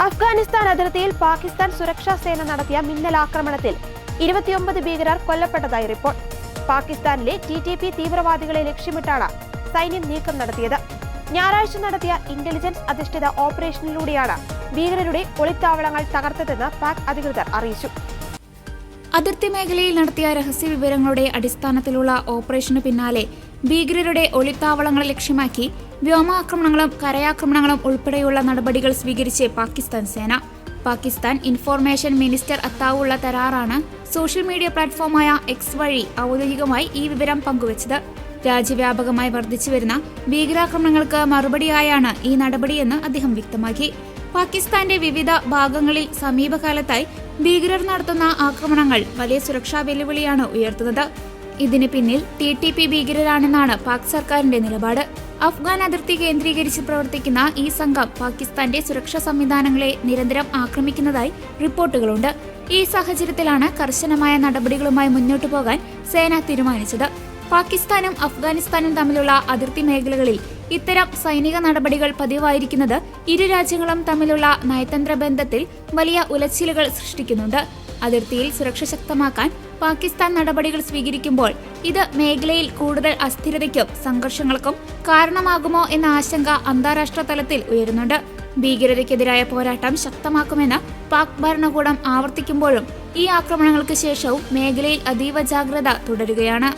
അഫ്ഗാനിസ്ഥാൻ അതിർത്തിയിൽ പാകിസ്ഥാൻ സുരക്ഷാ സേന നടത്തിയ മിന്നലാക്രമണത്തിൽ 29 ഭീകരർ കൊല്ലപ്പെട്ടതായി റിപ്പോർട്ട്. പാകിസ്ഥാനിലെ TTP തീവ്രവാദികളെ ലക്ഷ്യമിട്ടാണ് സൈന്യം നീക്കം നടത്തിയത്. ഞായറാഴ്ച നടത്തിയ ഇന്റലിജൻസ് അധിഷ്ഠിത ഓപ്പറേഷനിലൂടെയാണ് ഭീകരരുടെ ഒളിത്താവളങ്ങൾ തകർത്തതെന്ന് പാക് അധികൃതർ അറിയിച്ചു. അതിർത്തി മേഖലയിൽ നടത്തിയ രഹസ്യ വിവരങ്ങളുടെ അടിസ്ഥാനത്തിലുള്ള ഓപ്പറേഷനു പിന്നാലെ ഭീകരരുടെ ഒളിത്താവളങ്ങളെ ലക്ഷ്യമാക്കി വ്യോമാക്രമണങ്ങളും കരയാക്രമണങ്ങളും ഉൾപ്പെടെയുള്ള നടപടികൾ സ്വീകരിച്ച് പാകിസ്ഥാൻ സേന. Pakistan information minister Attaullah Tarar social media പ്ലാറ്റ്ഫോമായ X വഴി ഔദ്യോഗികമായി ഈ വിവരം പങ്കുവച്ചത്. രാജ്യവ്യാപകമായി വർദ്ധിച്ചുവരുന്ന ഭീകരാക്രമണങ്ങൾക്ക് മറുപടിയായാണ് ഈ നടപടിയെന്ന് അദ്ദേഹം വ്യക്തമാക്കി. പാകിസ്ഥാന്റെ വിവിധ ഭാഗങ്ങളിൽ സമീപകാലത്തായി ഭീകരർ നടത്തുന്ന ആക്രമണങ്ങൾ വലിയ സുരക്ഷാ വെല്ലുവിളിയാണ് ഉയർത്തുന്നത്. ഇതിന് പിന്നിൽ TTP ഭീകരരാണെന്നാണ് പാക് സർക്കാരിന്റെ നിലപാട്. അഫ്ഗാൻ അതിർത്തി കേന്ദ്രീകരിച്ച് പ്രവർത്തിക്കുന്ന ഈ സംഘം പാകിസ്ഥാന്റെ സുരക്ഷാ സംവിധാനങ്ങളെ നിരന്തരം ആക്രമിക്കുന്നതായി റിപ്പോർട്ടുകളുണ്ട്. ഈ സാഹചര്യത്തിലാണ് കർശനമായ നടപടികളുമായി മുന്നോട്ടു പോകാൻ സേന തീരുമാനിച്ചത്. പാകിസ്ഥാനും അഫ്ഗാനിസ്ഥാനും തമ്മിലുള്ള അതിർത്തി മേഖലകളിൽ ഇത്തരം സൈനിക നടപടികൾ പതിവായിരിക്കുന്നത് ഇരു രാജ്യങ്ങളും തമ്മിലുള്ള നയതന്ത്ര ബന്ധത്തിൽ വലിയ ഉലച്ചിലുകൾ സൃഷ്ടിക്കുന്നുണ്ട്. അതിർത്തിയിൽ സുരക്ഷ ശക്തമാക്കാൻ പാകിസ്ഥാൻ നടപടികൾ സ്വീകരിക്കുമ്പോൾ ഇത് മേഖലയിൽ കൂടുതൽ അസ്ഥിരതയ്ക്കും സംഘർഷങ്ങൾക്കും കാരണമാകുമോ എന്ന ആശങ്ക അന്താരാഷ്ട്ര തലത്തിൽ ഉയരുന്നുണ്ട്. ഭീകരതയ്ക്കെതിരായ പോരാട്ടം ശക്തമാക്കുമെന്ന് പാക് ഭരണകൂടം ആവർത്തിക്കുമ്പോഴും ഈ ആക്രമണങ്ങൾക്ക് ശേഷവും മേഖലയിൽ അതീവ ജാഗ്രത തുടരുകയാണ്.